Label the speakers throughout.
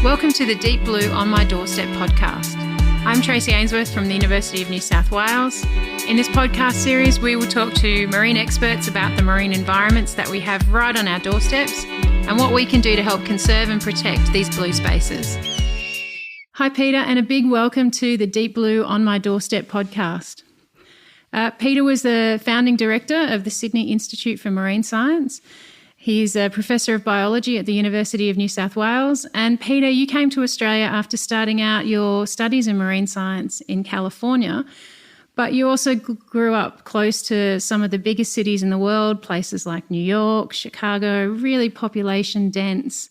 Speaker 1: Welcome to the Deep Blue on My Doorstep podcast. I'm Tracy Ainsworth from the University of New South Wales. In this podcast series, we will talk to marine experts about the marine environments that we have right on our doorsteps and what we can do to help conserve and protect these blue spaces. Hi, Peter, and a big welcome to the Deep Blue on My Doorstep podcast. Peter was the founding director of the Sydney Institute for Marine Science. He's a professor of biology at the University of New South Wales. And Peter, you came to Australia after starting out your studies in marine science in California, but you also grew up close to some of the biggest cities in the world, places like New York, Chicago, really population dense,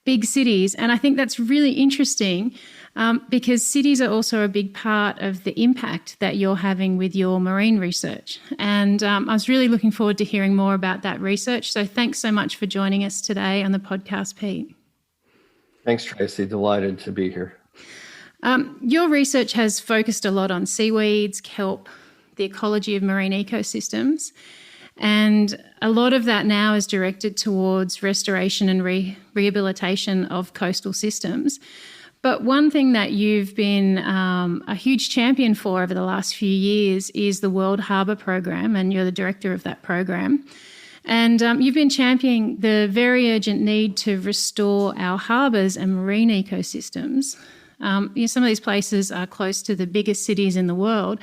Speaker 1: big cities. And I think that's really interesting because cities are also a big part of the impact that you're having with your marine research. And I was really looking forward to hearing more about that research. So thanks so much for joining us today on the podcast, Pete.
Speaker 2: Thanks, Tracy. Delighted to be here.
Speaker 1: Your research has focused a lot on seaweeds, kelp, the ecology of marine ecosystems. And a lot of that now is directed towards restoration and rehabilitation of coastal systems. But one thing that you've been a huge champion for over the last few years is the World Harbour Program, and you're the director of that program. And you've been championing the very urgent need to restore our harbours and marine ecosystems. Some of these places are close to the biggest cities in the world.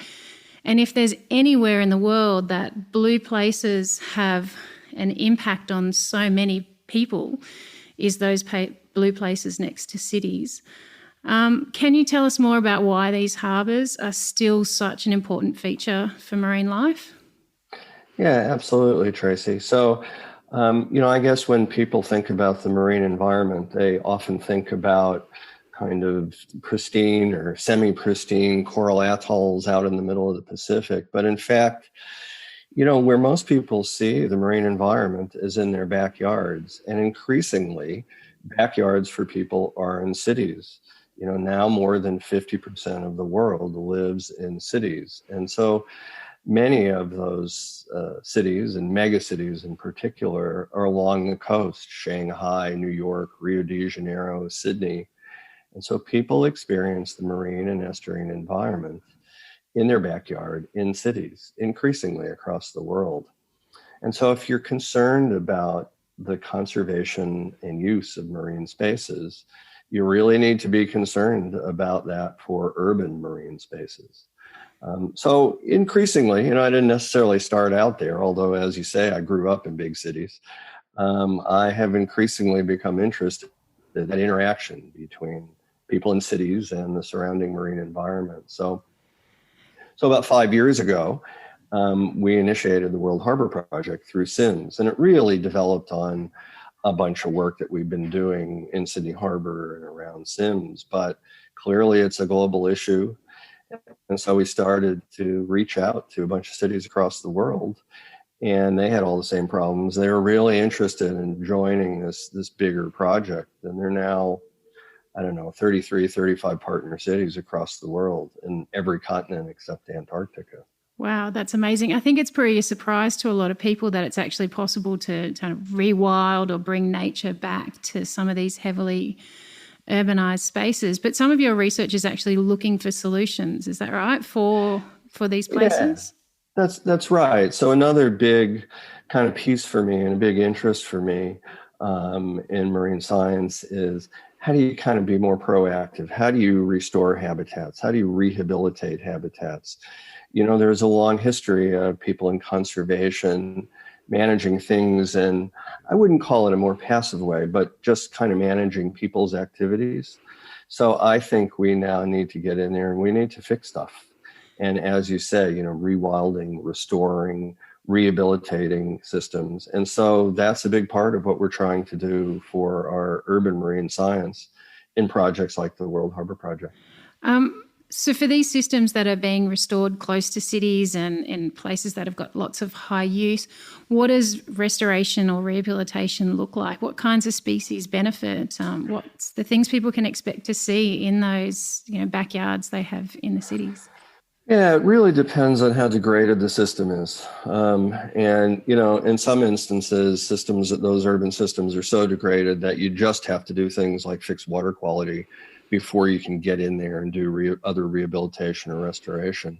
Speaker 1: And if there's anywhere in the world that blue places have an impact on so many people, is those blue places next to cities. Can you tell us more about why these harbours are still such an important feature for marine life?
Speaker 2: Yeah, absolutely, Tracy. So, I guess when people think about the marine environment, they often think about kind of pristine or semi-pristine coral atolls out in the middle of the Pacific. But in fact, where most people see the marine environment is in their backyards. And increasingly, backyards for people are in cities. Now more than 50% of the world lives in cities. And so many of those cities, and megacities in particular, are along the coast: Shanghai, New York, Rio de Janeiro, Sydney. And so people experience the marine and estuarine environment in their backyard, in cities, increasingly across the world. And so if you're concerned about the conservation and use of marine spaces, you really need to be concerned about that for urban marine spaces. So increasingly, I didn't necessarily start out there, although, as you say, I grew up in big cities. I have increasingly become interested in that interaction between people in cities and the surrounding marine environment. So about 5 years ago, we initiated the World Harbour Project through SIMS, and it really developed on a bunch of work that we've been doing in Sydney Harbour and around SIMS, but clearly it's a global issue. And so we started to reach out to a bunch of cities across the world, and they had all the same problems. They were really interested in joining this bigger project, and they're now, 33, 35 partner cities across the world in every continent except Antarctica.
Speaker 1: Wow, that's amazing. I think it's pretty a surprise to a lot of people that it's actually possible to kind of rewild or bring nature back to some of these heavily urbanized spaces. But some of your research is actually looking for solutions. Is that right, for these places?
Speaker 2: Yeah, that's right. So another big kind of piece for me and a big interest for me in marine science is, how do you kind of be more proactive? How do you restore habitats? How do you rehabilitate habitats? There's a long history of people in conservation managing things, and I wouldn't call it a more passive way, but just kind of managing people's activities. So I think we now need to get in there and we need to fix stuff. And as you say, rewilding, restoring, rehabilitating systems. And so that's a big part of what we're trying to do for our urban marine science in projects like the World Harbour Project.
Speaker 1: So for these systems that are being restored close to cities and in places that have got lots of high use, what does restoration or rehabilitation look like? What kinds of species benefit? What's the things people can expect to see in those backyards they have in the cities?
Speaker 2: Yeah, it really depends on how degraded the system is. And, in some instances, those urban systems are so degraded that you just have to do things like fix water quality before you can get in there and do other rehabilitation or restoration.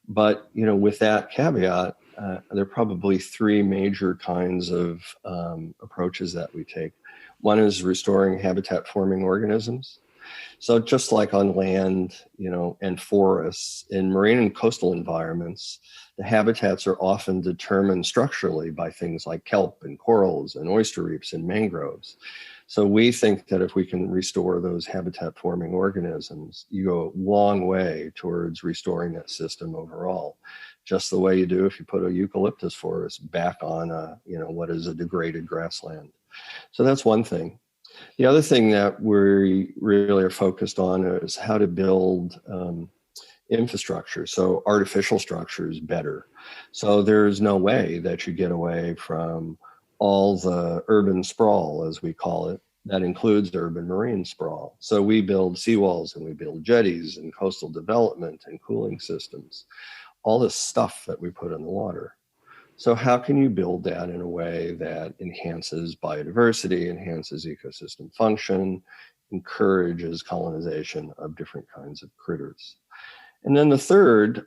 Speaker 2: But, with that caveat, there are probably three major kinds of approaches that we take. One is restoring habitat forming organisms. So just like on land, and forests, in marine and coastal environments, the habitats are often determined structurally by things like kelp and corals and oyster reefs and mangroves. So we think that if we can restore those habitat forming organisms, you go a long way towards restoring that system overall. Just the way you do if you put a eucalyptus forest back on what is a degraded grassland. So that's one thing. The other thing that we really are focused on is how to build infrastructure, so artificial structures better. So there's no way that you get away from all the urban sprawl, as we call it, that includes urban marine sprawl. So we build seawalls and we build jetties and coastal development and cooling systems, all this stuff that we put in the water. So how can you build that in a way that enhances biodiversity, enhances ecosystem function, encourages colonization of different kinds of critters? And then the third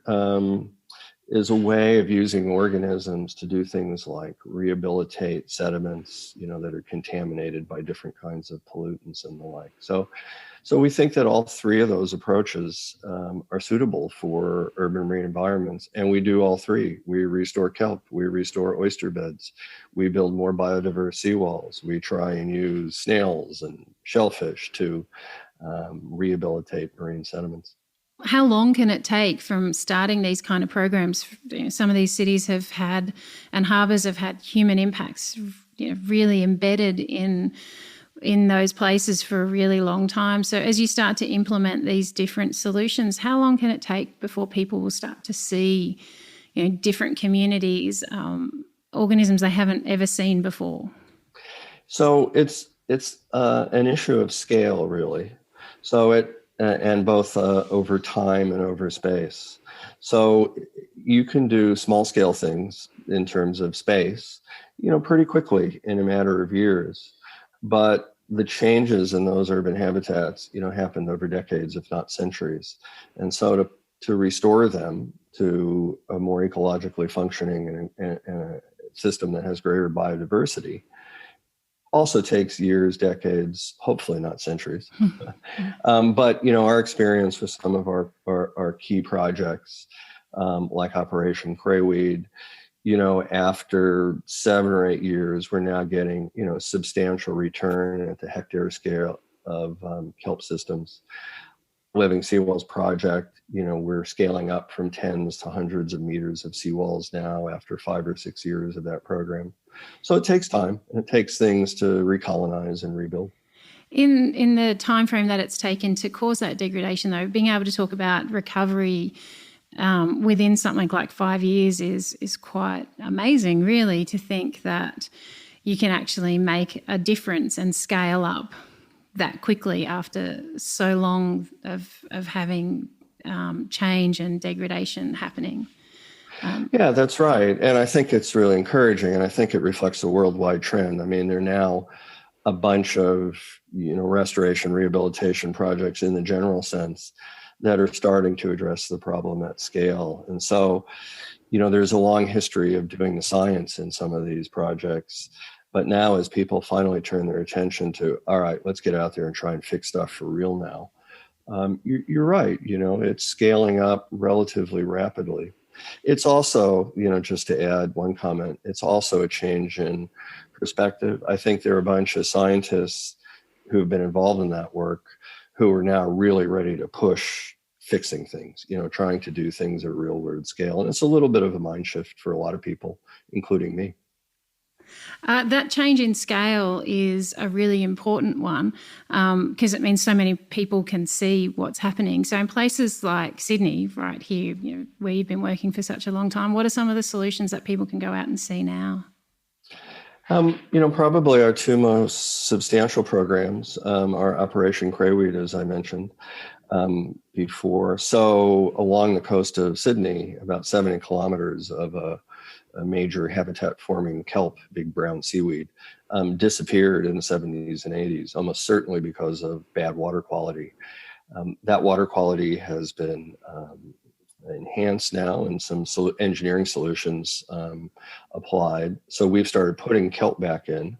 Speaker 2: is a way of using organisms to do things like rehabilitate sediments, that are contaminated by different kinds of pollutants and the like. So we think that all three of those approaches are suitable for urban marine environments, and we do all three. We restore kelp, we restore oyster beds, we build more biodiverse seawalls, we try and use snails and shellfish to rehabilitate marine sediments.
Speaker 1: How long can it take from starting these kind of programs? Some of these cities have had, and harbours have had, human impacts really embedded in those places for a really long time. So as you start to implement these different solutions, how long can it take before people will start to see different communities, organisms they haven't ever seen before?
Speaker 2: So it's an issue of scale, really. So and both over time and over space. So you can do small scale things in terms of space, pretty quickly in a matter of years. But the changes in those urban habitats, happened over decades, if not centuries. And so to restore them to a more ecologically functioning and a system that has greater biodiversity also takes years, decades, hopefully not centuries. But, our experience with some of our key projects, like Operation Crayweed, after 7 or 8 years, we're now getting, substantial return at the hectare scale of kelp systems. Living Seawalls project, we're scaling up from tens to hundreds of meters of seawalls now after 5 or 6 years of that program. So it takes time, and it takes things to recolonize and rebuild.
Speaker 1: In the time frame that it's taken to cause that degradation, though, being able to talk about recovery within something like 5 years is quite amazing, really, to think that you can actually make a difference and scale up that quickly after so long of having change and degradation happening.
Speaker 2: Yeah, that's right. And I think it's really encouraging, and I think it reflects a worldwide trend. I mean, there are now a bunch of, restoration, rehabilitation projects in the general sense that are starting to address the problem at scale. And so, there's a long history of doing the science in some of these projects. But now as people finally turn their attention to, all right, let's get out there and try and fix stuff for real now. You're right. It's scaling up relatively rapidly. It's also, just to add one comment, it's also a change in perspective. I think there are a bunch of scientists who've been involved in that work who are now really ready to push fixing things, trying to do things at a real world scale. And it's a little bit of a mind shift for a lot of people, including me.
Speaker 1: That change in scale is a really important one because it means so many people can see what's happening. So in places like Sydney, right here, where you've been working for such a long time, what are some of the solutions that people can go out and see now?
Speaker 2: Probably our two most substantial programs are Operation Crayweed, as I mentioned. before. So along the coast of Sydney, about 70 kilometers of a major habitat forming kelp, big brown seaweed, disappeared in the 70s and 80s, almost certainly because of bad water quality. That water quality has been enhanced now, and some engineering solutions applied. So we've started putting kelp back in,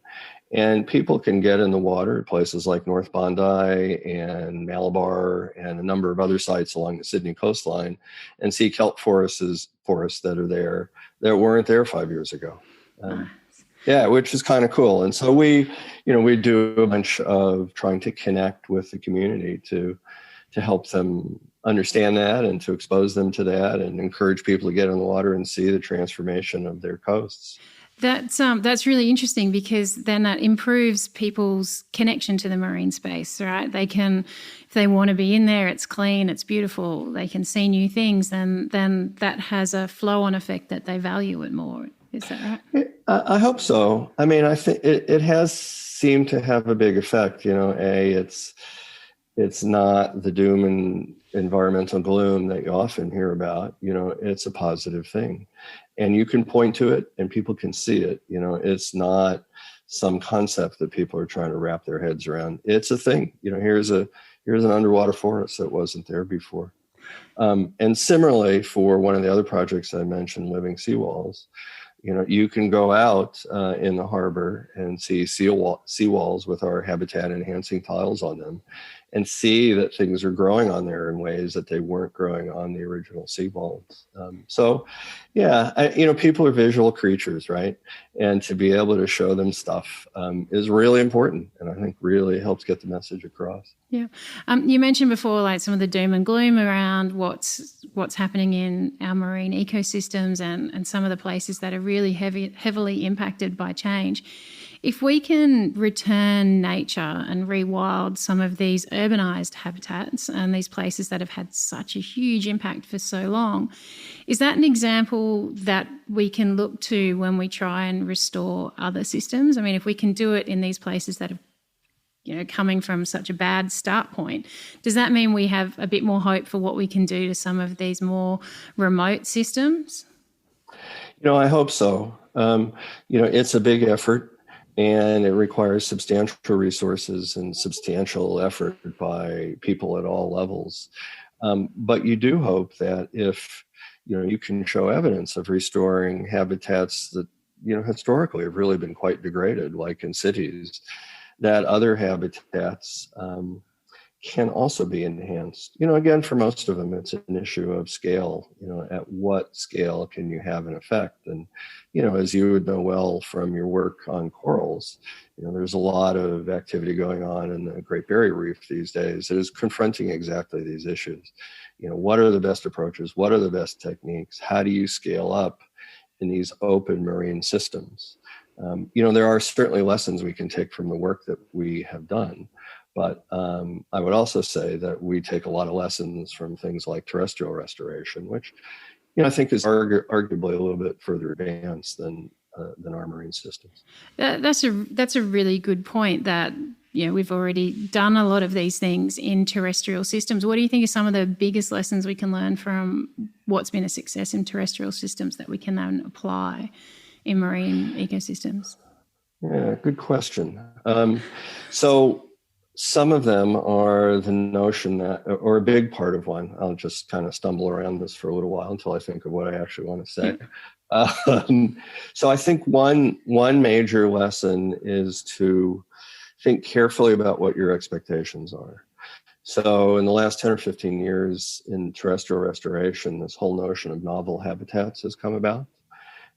Speaker 2: and people can get in the water at places like North Bondi and Malabar and a number of other sites along the Sydney coastline and see kelp forests that are there that weren't there 5 years ago. Yeah, which is kind of cool. And so we do a bunch of trying to connect with the community to help them understand that and to expose them to that and encourage people to get in the water and see the transformation of their coasts.
Speaker 1: That's really interesting, because then that improves people's connection to the marine space, right? They can, if they want to be in there, it's clean, it's beautiful, they can see new things, then that has a flow-on effect that they value it more. Is that right?
Speaker 2: I hope so. I mean, I think it has seemed to have a big effect. It's not the doom and environmental gloom that you often hear about. It's a positive thing, and you can point to it and people can see it. It's not some concept that people are trying to wrap their heads around. It's a thing. Here's an underwater forest that wasn't there before. And similarly, for one of the other projects I mentioned, Living Seawalls, you can go out in the harbor and see seawalls with our habitat enhancing tiles on them and see that things are growing on there in ways that they weren't growing on the original seawalls. People are visual creatures, right? And to be able to show them stuff is really important, and I think really helps get the message across.
Speaker 1: Yeah. You mentioned before, like, some of the doom and gloom around what's happening in our marine ecosystems and some of the places that are really heavily impacted by change. If we can return nature and rewild some of these urbanised habitats and these places that have had such a huge impact for so long, is that an example that we can look to when we try and restore other systems? I mean, if we can do it in these places that have coming from such a bad start point, does that mean we have a bit more hope for what we can do to some of these more remote systems?
Speaker 2: I hope so. It's a big effort, and it requires substantial resources and substantial effort by people at all levels. But you do hope that if you can show evidence of restoring habitats that historically have really been quite degraded, like in cities, that other habitats can also be enhanced. Again, for most of them, it's an issue of scale. At what scale can you have an effect? And, as you would know well from your work on corals, there's a lot of activity going on in the Great Barrier Reef these days that is confronting exactly these issues. What are the best approaches? What are the best techniques? How do you scale up in these open marine systems? There are certainly lessons we can take from the work that we have done, but I would also say that we take a lot of lessons from things like terrestrial restoration, which I think is arguably a little bit further advanced than our marine systems.
Speaker 1: That's a really good point. That we've already done a lot of these things in terrestrial systems. What do you think are some of the biggest lessons we can learn from what's been a success in terrestrial systems that we can then apply in marine ecosystems?
Speaker 2: Yeah, good question. So some of them are the notion that, or a big part of one, I'll just kind of stumble around this for a little while until I think of what I actually want to say. So I think one major lesson is to think carefully about what your expectations are. So in the last 10 or 15 years in terrestrial restoration, this whole notion of novel habitats has come about.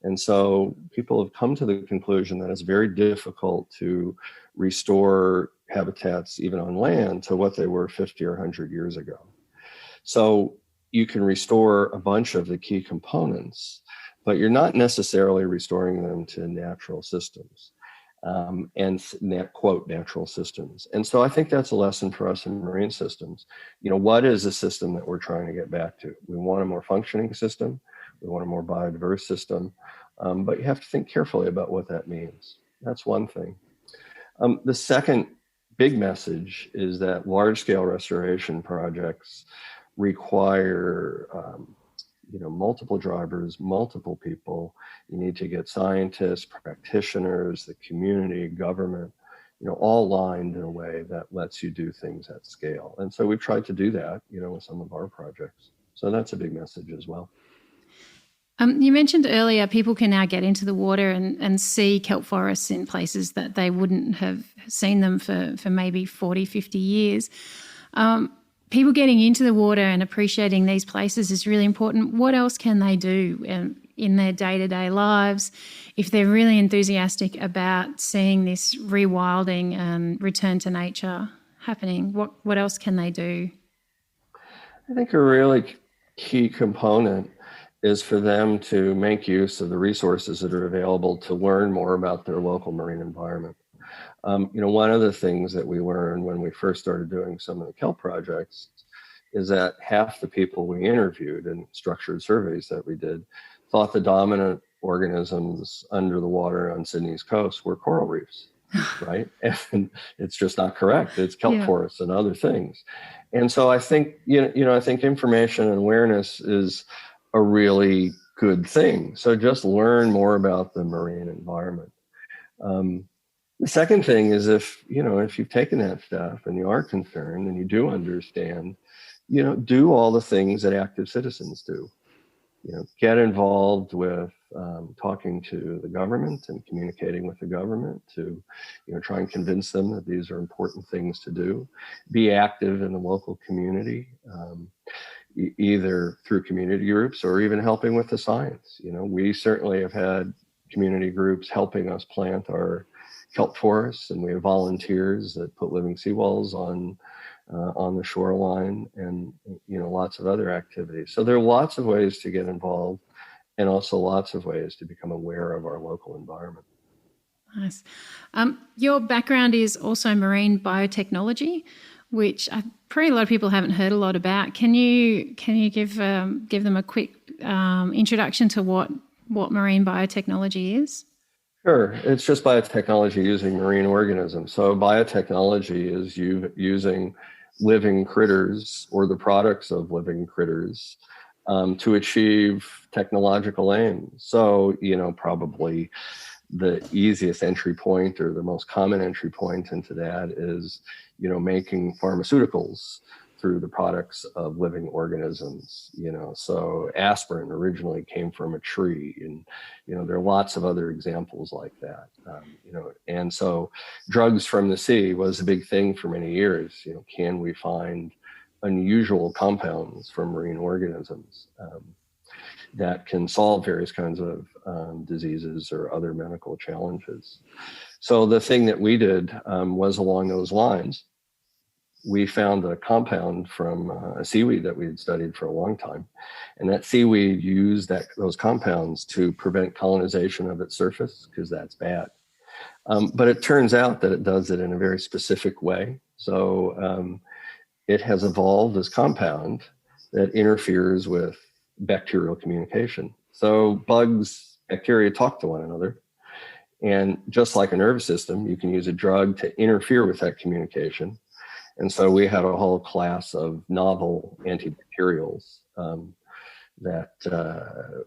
Speaker 2: And so people have come to the conclusion that it's very difficult to restore habitats, even on land, to what they were 50 or 100 years ago. So you can restore a bunch of the key components, but you're not necessarily restoring them to natural systems. Quote, natural systems. And so I think that's a lesson for us in marine systems. What is a system that we're trying to get back to? We want a more functioning system. We want a more biodiverse system. But you have to think carefully about what that means. That's one thing. The second big message is that large-scale restoration projects require multiple drivers, multiple people. You need to get scientists, practitioners, the community, government, all lined in a way that lets you do things at scale. And so we've tried to do that, with some of our projects. So that's a big message as well.
Speaker 1: You mentioned earlier people can now get into the water and see kelp forests in places that they wouldn't have seen them for maybe 40, 50 years. People getting into the water and appreciating these places is really important. What else can they do in their day-to-day lives if they're really enthusiastic about seeing this rewilding and return to nature happening? What else can they do?
Speaker 2: I think a really key component is for them to make use of the resources that are available to learn more about their local marine environment. One of the things that we learned when we first started doing some of the kelp projects is that half the people we interviewed in structured surveys that we did thought the dominant organisms under the water on Sydney's coast were coral reefs, right? And it's just not correct. It's kelp forests and other things. And so I think, I think information and awareness is a really good thing. So just learn more about the marine environment. The second thing is if you've taken that stuff and you are concerned and you do understand, do all the things that active citizens do. Get involved with talking to the government and communicating with the government to, try and convince them that these are important things to do. Be active in the local community, either through community groups or even helping with the science. We certainly have had community groups helping us plant our kelp forests, and we have volunteers that put living seawalls on the shoreline, and lots of other activities. So there are lots of ways to get involved, and also lots of ways to become aware of our local environment.
Speaker 1: Nice. Your background is also marine biotechnology, which probably a lot of people haven't heard a lot about. Can you give them a quick introduction to what marine biotechnology is?
Speaker 2: Sure. It's just biotechnology using marine organisms. So biotechnology is using living critters or the products of living critters to achieve technological aims. So, probably the easiest entry point or the most common entry point into that is, making pharmaceuticals through the products of living organisms. So aspirin originally came from a tree, and there are lots of other examples like that. And so drugs from the sea was a big thing for many years. Can we find unusual compounds from marine organisms that can solve various kinds of diseases or other medical challenges? So the thing that we did was along those lines. We found a compound from a seaweed that we had studied for a long time. And that seaweed used those compounds to prevent colonization of its surface, because that's bad. But it turns out that it does it in a very specific way. So it has evolved this compound that interferes with bacterial communication. So bacteria talk to one another. And just like a nervous system, you can use a drug to interfere with that communication. And so we had a whole class of novel antibacterials that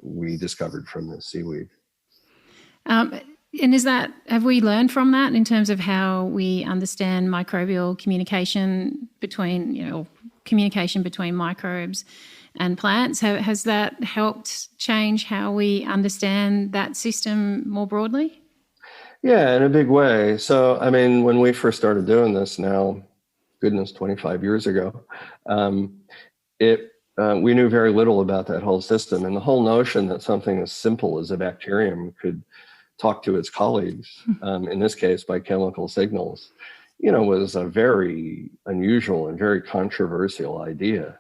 Speaker 2: we discovered from the seaweed.
Speaker 1: And have we learned from that in terms of how we understand microbial communication between microbes and plants? Has that helped change how we understand that system more broadly?
Speaker 2: Yeah, in a big way. So, when we first started doing this now, 25 years ago, we knew very little about that whole system. And the whole notion that something as simple as a bacterium could talk to its colleagues, in this case by chemical signals, was a very unusual and very controversial idea.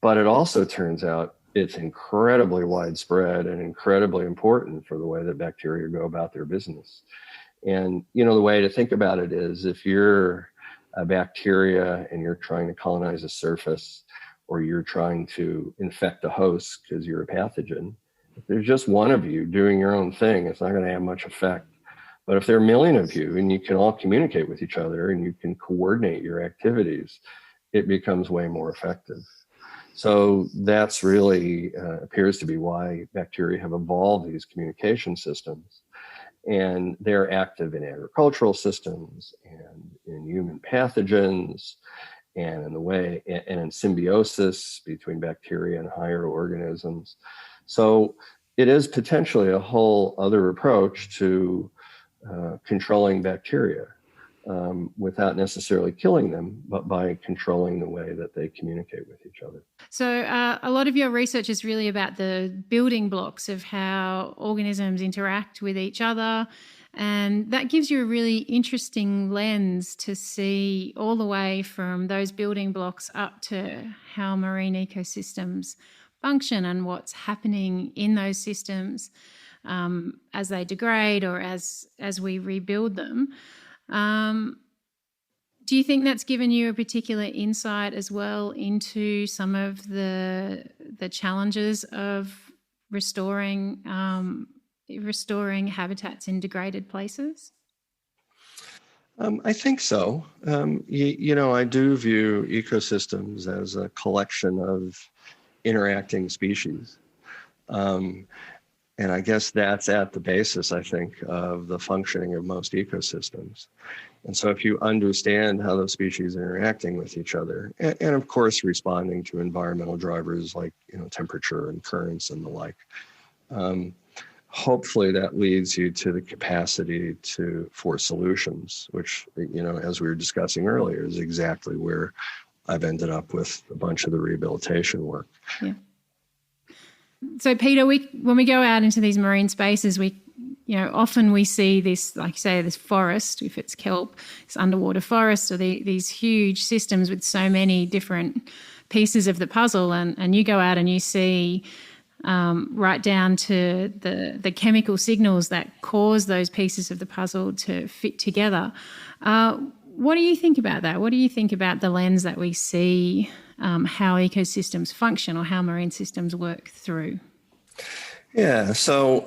Speaker 2: But it also turns out it's incredibly widespread and incredibly important for the way that bacteria go about their business. And, the way to think about it is if you're a bacteria and you're trying to colonize a surface, or you're trying to infect a host because you're a pathogen, if there's just one of you doing your own thing, it's not going to have much effect But if there are a million of you and you can all communicate with each other and you can coordinate your activities, it becomes way more effective. So that's really appears to be why bacteria have evolved these communication systems. And they're active in agricultural systems and in human pathogens and in the way and in symbiosis between bacteria and higher organisms. So it is potentially a whole other approach to controlling bacteria without necessarily killing them, but by controlling the way that they communicate with each other.
Speaker 1: So a lot of your research is really about the building blocks of how organisms interact with each other. And that gives you a really interesting lens to see all the way from those building blocks up to how marine ecosystems function and what's happening in those systems as they degrade or as we rebuild them. Do you think that's given you a particular insight as well into some of the challenges of restoring habitats in degraded places?
Speaker 2: I think so. I do view ecosystems as a collection of interacting species. And I guess that's at the basis, I think, of the functioning of most ecosystems. And so if you understand how those species are interacting with each other, and of course responding to environmental drivers like temperature and currents and the like, hopefully that leads you to the capacity for solutions, which, as we were discussing earlier, is exactly where I've ended up with a bunch of the rehabilitation work.
Speaker 1: Yeah. So, Peter, when we go out into these marine spaces, often we see this, like you say, this forest, if it's kelp, this underwater forest, or these huge systems with so many different pieces of the puzzle. And you go out and you see right down to the chemical signals that cause those pieces of the puzzle to fit together. What do you think about that? What do you think about the lens that we see how ecosystems function or how marine systems work through?
Speaker 2: Yeah, so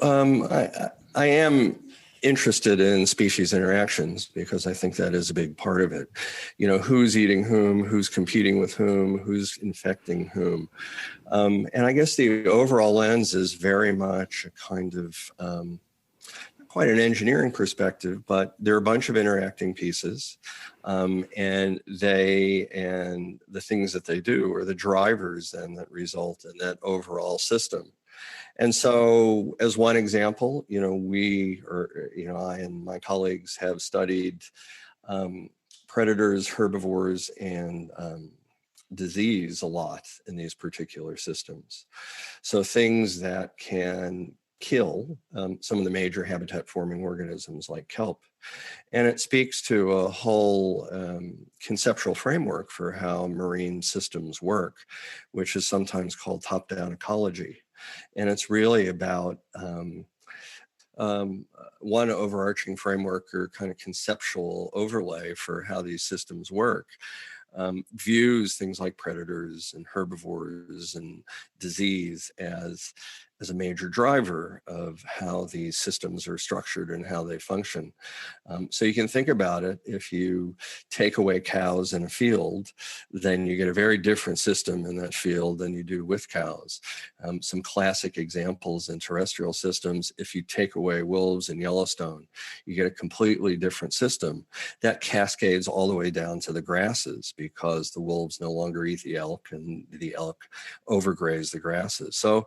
Speaker 2: I am interested in species interactions because I think that is a big part of it. Who's eating whom, who's competing with whom, who's infecting whom. And I guess the overall lens is very much a kind of quite an engineering perspective, but there are a bunch of interacting pieces, and the things that they do are the drivers then that result in that overall system. And so, as one example, I and my colleagues have studied predators, herbivores, and disease a lot in these particular systems. So things that can kill some of the major habitat forming organisms like kelp. And it speaks to a whole conceptual framework for how marine systems work, which is sometimes called top-down ecology. And it's really about one overarching framework or kind of conceptual overlay for how these systems work. Views things like predators and herbivores and disease as a major driver of how these systems are structured and how they function. So you can think about it, if you take away cows in a field, then you get a very different system in that field than you do with cows. Some classic examples in terrestrial systems, if you take away wolves in Yellowstone, you get a completely different system that cascades all the way down to the grasses because the wolves no longer eat the elk and the elk overgraze the grasses. So,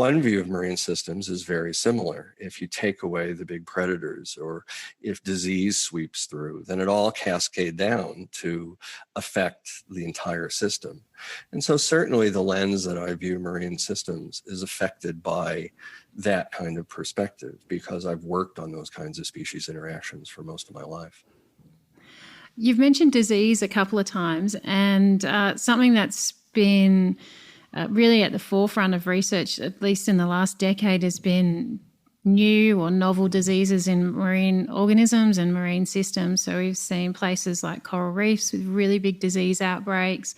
Speaker 2: one view of marine systems is very similar. If you take away the big predators or if disease sweeps through, then it all cascades down to affect the entire system. And so certainly the lens that I view marine systems is affected by that kind of perspective because I've worked on those kinds of species interactions for most of my life.
Speaker 1: You've mentioned disease a couple of times, and something that's been really at the forefront of research, at least in the last decade, has been new or novel diseases in marine organisms and marine systems. So we've seen places like coral reefs with really big disease outbreaks,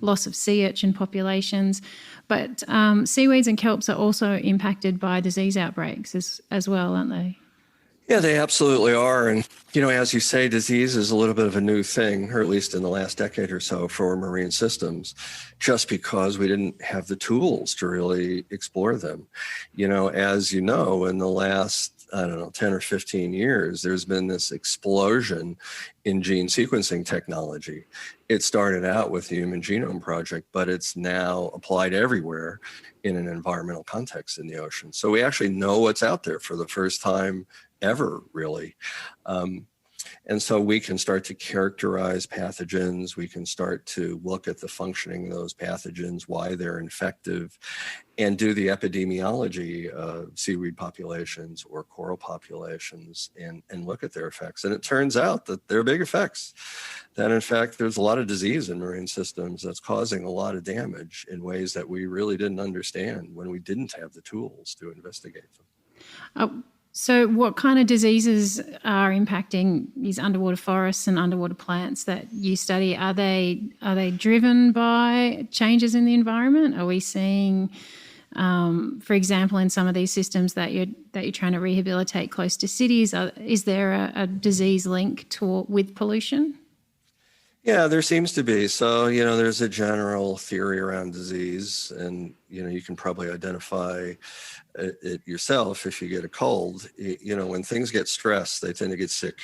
Speaker 1: loss of sea urchin populations. But seaweeds and kelps are also impacted by disease outbreaks as well, aren't they?
Speaker 2: Yeah, they absolutely are. And, as you say, disease is a little bit of a new thing, or at least in the last decade or so for marine systems, just because we didn't have the tools to really explore them. As you know, in the last, 10 or 15 years, there's been this explosion in gene sequencing technology. It started out with the Human Genome Project, but it's now applied everywhere in an environmental context in the ocean. So we actually know what's out there for the first time ever, really. And so we can start to characterize pathogens. We can start to look at the functioning of those pathogens, why they're infective, and do the epidemiology of seaweed populations or coral populations and look at their effects. And it turns out that they're big effects, that in fact, there's a lot of disease in marine systems that's causing a lot of damage in ways that we really didn't understand when we didn't have the tools to investigate them.
Speaker 1: So what kind of diseases are impacting these underwater forests and underwater plants that you study? Are they driven by changes in the environment? Are we seeing, for example, in some of these systems that you're trying to rehabilitate close to cities, is there a disease link with pollution?
Speaker 2: Yeah, there seems to be. So, there's a general theory around disease, and, you can probably identify it yourself if you get a cold. When things get stressed, they tend to get sick.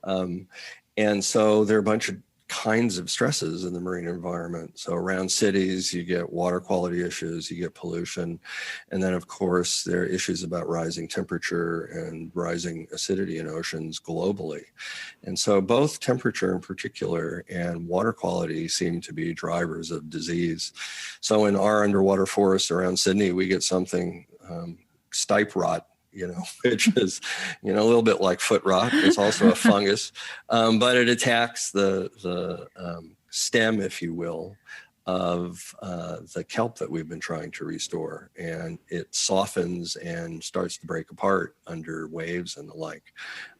Speaker 2: And so there are a bunch of kinds of stresses in the marine environment. So around cities, you get water quality issues, you get pollution. And then, of course, there are issues about rising temperature and rising acidity in oceans globally. And so both temperature in particular and water quality seem to be drivers of disease. So in our underwater forests around Sydney, we get something, stipe rot, which is, a little bit like foot rot. It's also a fungus, but it attacks the stem, if you will, of the kelp that we've been trying to restore. And it softens and starts to break apart under waves and the like.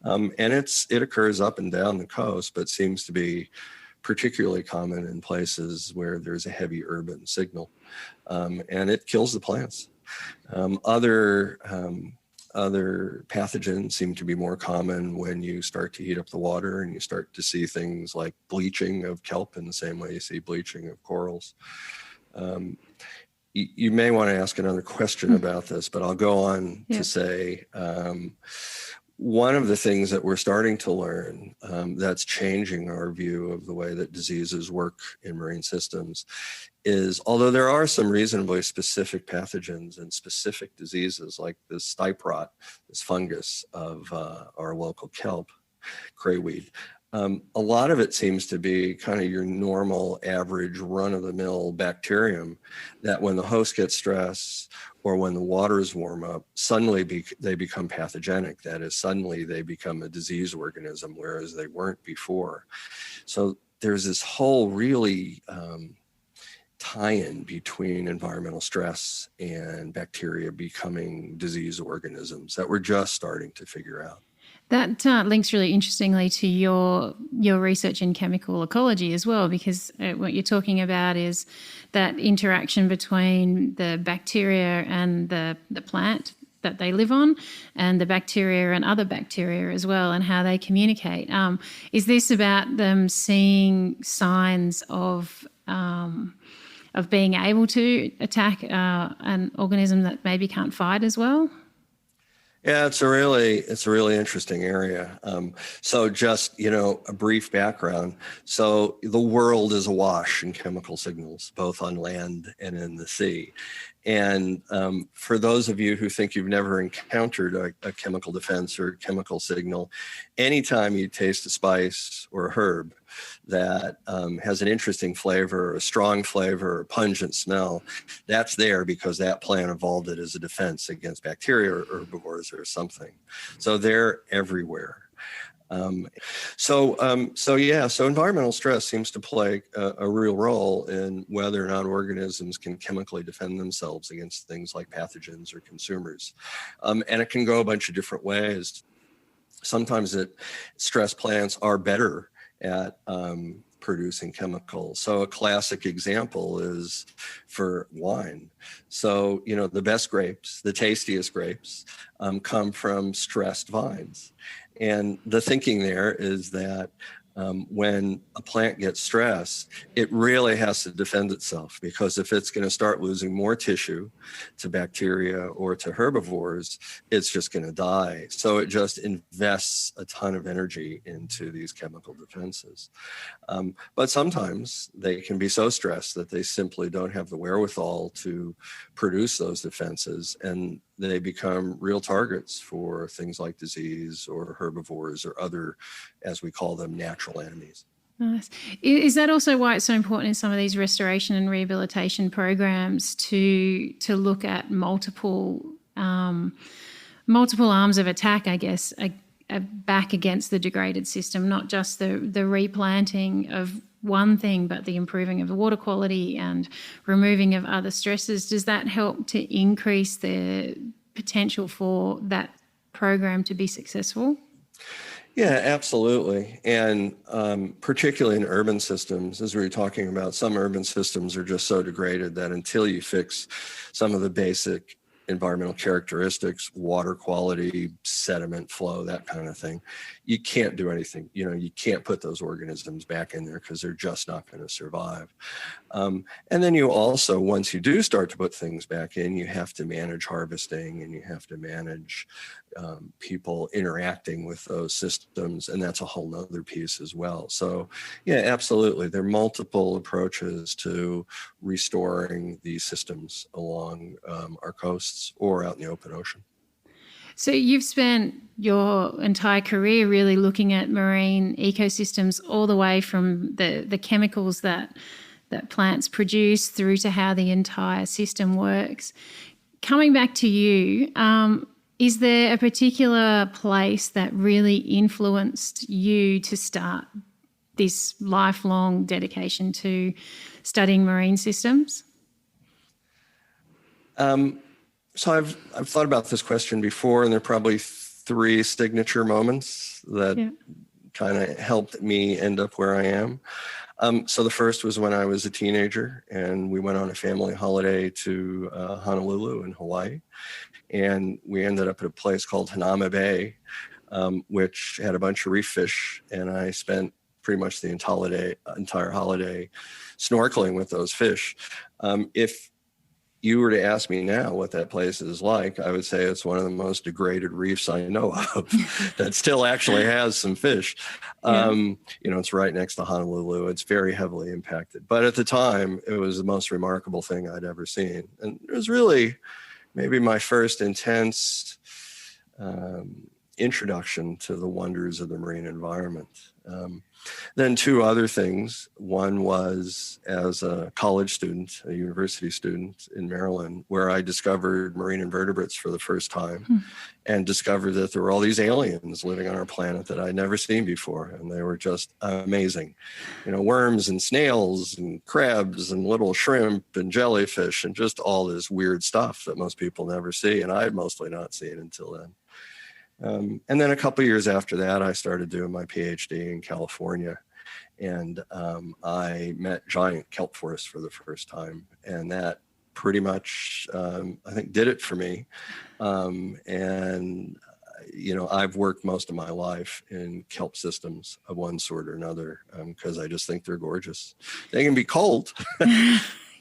Speaker 2: And it occurs up and down the coast, but seems to be particularly common in places where there's a heavy urban signal. And it kills the plants. Other pathogens seem to be more common when you start to heat up the water and you start to see things like bleaching of kelp in the same way you see bleaching of corals. You may want to ask another question about this, but I'll go on to say one of the things that we're starting to learn that's changing our view of the way that diseases work in marine systems is, although there are some reasonably specific pathogens and specific diseases like this stipe rot, this fungus of our local kelp, crayweed, a lot of it seems to be kind of your normal, average, run-of-the-mill bacterium that when the host gets stressed or when the waters warm up, suddenly they become pathogenic. That is, suddenly they become a disease organism, whereas they weren't before. So there's this whole really tie-in between environmental stress and bacteria becoming disease organisms that we're just starting to figure out.
Speaker 1: That links really interestingly to your research in chemical ecology as well, because what you're talking about is that interaction between the bacteria and the plant that they live on, and the bacteria and other bacteria as well, and how they communicate. Is this about them seeing signs of being able to attack an organism that maybe can't fight as well?
Speaker 2: Yeah, it's a really interesting area. So just, a brief background. So the world is awash in chemical signals, both on land and in the sea. And for those of you who think you've never encountered a chemical defense or chemical signal, anytime you taste a spice or a herb that has an interesting flavor, a strong flavor, a pungent smell, that's there because that plant evolved it as a defense against bacteria or herbivores or something. So they're everywhere. So environmental stress seems to play a real role in whether or not organisms can chemically defend themselves against things like pathogens or consumers. And it can go a bunch of different ways. Sometimes stress plants are better at producing chemicals. So a classic example is for wine. So, the best grapes, the tastiest grapes, come from stressed vines. And the thinking there is that when a plant gets stressed, it really has to defend itself, because if it's going to start losing more tissue to bacteria or to herbivores, it's just going to die. So it just invests a ton of energy into these chemical defenses. But sometimes they can be so stressed that they simply don't have the wherewithal to produce those defenses, and they become real targets for things like disease or herbivores or other, as we call them, natural enemies.
Speaker 1: Nice. Is that also why it's so important in some of these restoration and rehabilitation programs to look at multiple arms of attack, I guess, back against the degraded system, not just the replanting of one thing, but the improving of the water quality and removing of other stresses? Does that help to increase the potential for that program to be successful?
Speaker 2: Yeah, absolutely. And particularly in urban systems, as we were talking about, some urban systems are just so degraded that until you fix some of the basic environmental characteristics, water quality, sediment flow, that kind of thing, you can't do anything. You can't put those organisms back in there because they're just not going to survive. And then you also, once you do start to put things back in, you have to manage harvesting, and you have to manage people interacting with those systems, and that's a whole nother piece as well. So yeah, absolutely. There are multiple approaches to restoring these systems along our coasts or out in the open ocean.
Speaker 1: So you've spent your entire career really looking at marine ecosystems, all the way from the chemicals that plants produce through to how the entire system works. Coming back to you, is there a particular place that really influenced you to start this lifelong dedication to studying marine systems?
Speaker 2: So I've thought about this question before, and there are probably 3 signature moments that kind of helped me end up where I am. So the first was when I was a teenager, and we went on a family holiday to Honolulu in Hawaii. And we ended up at a place called Hanauma Bay, which had a bunch of reef fish. And I spent pretty much the entire holiday snorkeling with those fish. If you were to ask me now what that place is like, I would say it's one of the most degraded reefs I know of that still actually has some fish. It's right next to Honolulu. It's very heavily impacted. But at the time, it was the most remarkable thing I'd ever seen. And it was really maybe my first intense introduction to the wonders of the marine environment. Then 2 other things. One was as a college student, a university student in Maryland, where I discovered marine invertebrates for the first time and discovered that there were all these aliens living on our planet that I'd never seen before. And they were just amazing. Worms and snails and crabs and little shrimp and jellyfish and just all this weird stuff that most people never see. And I'd mostly not seen until then. And then a couple of years after that, I started doing my PhD in California, and I met giant kelp forests for the first time, and that pretty much, I think, did it for me. I've worked most of my life in kelp systems of one sort or another because I just think they're gorgeous. They can be cold,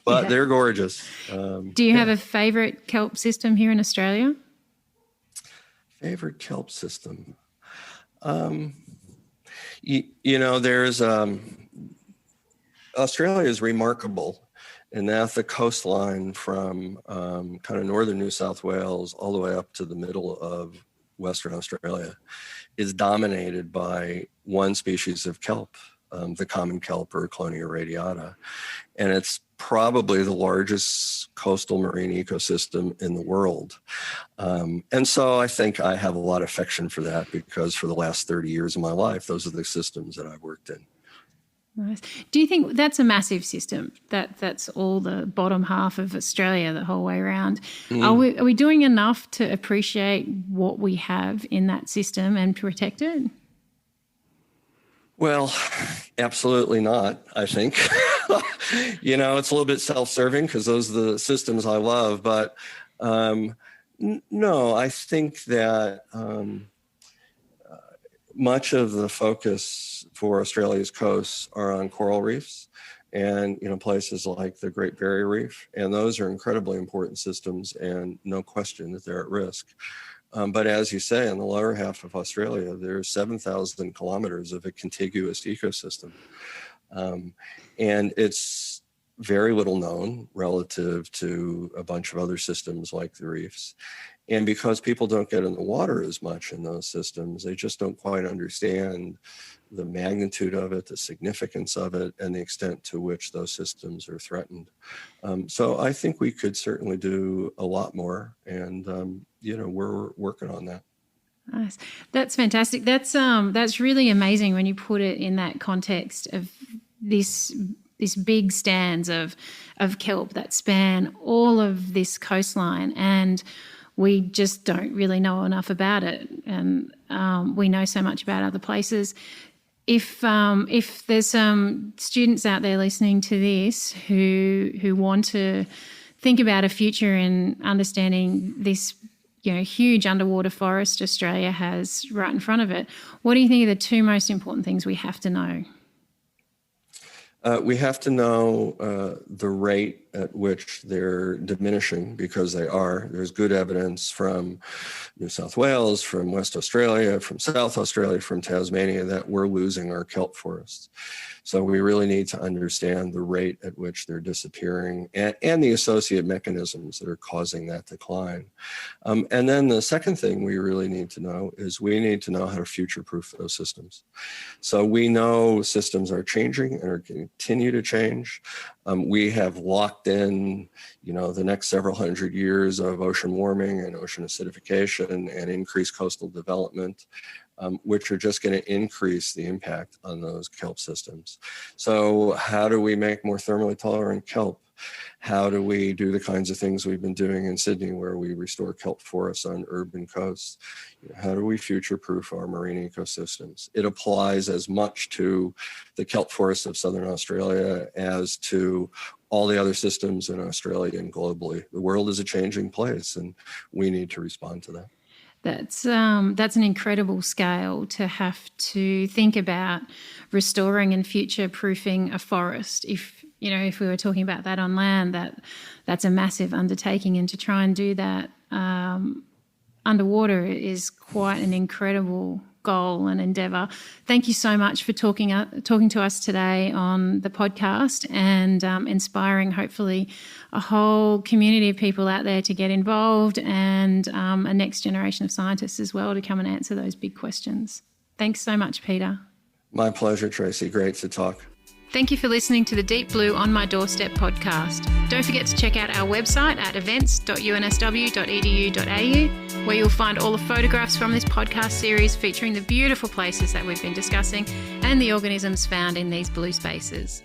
Speaker 2: but they're gorgeous.
Speaker 1: Do you have a favorite kelp system here in Australia?
Speaker 2: Favorite kelp system? There's Australia is remarkable in that the coastline from kind of northern New South Wales all the way up to the middle of Western Australia is dominated by one species of kelp, the common kelp, or Clonia radiata. And it's probably the largest coastal marine ecosystem in the world. And so I think I have a lot of affection for that because for the last 30 years of my life, those are the systems that I've worked in.
Speaker 1: Nice. Do you think that's a massive system, that's all the bottom half of Australia the whole way around? Are we doing enough to appreciate what we have in that system and protect it?
Speaker 2: Well, absolutely not, I think. It's a little bit self-serving because those are the systems I love. But no, I think that much of the focus for Australia's coasts are on coral reefs and places like the Great Barrier Reef. And those are incredibly important systems, and no question that they're at risk. But as you say, in the lower half of Australia, there's 7,000 kilometers of a contiguous ecosystem. And it's very little known relative to a bunch of other systems like the reefs. And because people don't get in the water as much in those systems, they just don't quite understand the magnitude of it, the significance of it, and the extent to which those systems are threatened. So I think we could certainly do a lot more, and we're working on that.
Speaker 1: Nice. That's fantastic. That's really amazing when you put it in that context of this big stands of kelp that span all of this coastline, and we just don't really know enough about it. And we know so much about other places. If there's some students out there listening to this who want to think about a future in understanding this huge underwater forest Australia has right in front of it, what do you think are the two most important things we have to know?
Speaker 2: We have to know the rate at which they're diminishing, because they are. There's good evidence from New South Wales, from West Australia, from South Australia, from Tasmania that we're losing our kelp forests. So we really need to understand the rate at which they're disappearing and the associated mechanisms that are causing that decline. And then the second thing we really need to know is we need to know how to future-proof those systems. So we know systems are changing and are going to continue to change. We have locked in, the next several hundred years of ocean warming and ocean acidification and increased coastal development, which are just going to increase the impact on those kelp systems. So how do we make more thermally tolerant kelp? How do we do the kinds of things we've been doing in Sydney, where we restore kelp forests on urban coasts? How do we future-proof our marine ecosystems? It applies as much to the kelp forests of Southern Australia as to all the other systems in Australia and globally. The world is a changing place, and we need to respond to that.
Speaker 1: That's an incredible scale to have to think about restoring and future-proofing a forest. If we were talking about that on land, that's a massive undertaking, and to try and do that underwater is quite an incredible goal and endeavour. Thank you so much for talking to us today on the podcast and inspiring, hopefully, a whole community of people out there to get involved, and a next generation of scientists as well to come and answer those big questions. Thanks so much, Peter.
Speaker 2: My pleasure, Tracy. Great to talk.
Speaker 1: Thank you for listening to the Deep Blue On My Doorstep podcast. Don't forget to check out our website at events.unsw.edu.au, where you'll find all the photographs from this podcast series featuring the beautiful places that we've been discussing and the organisms found in these blue spaces.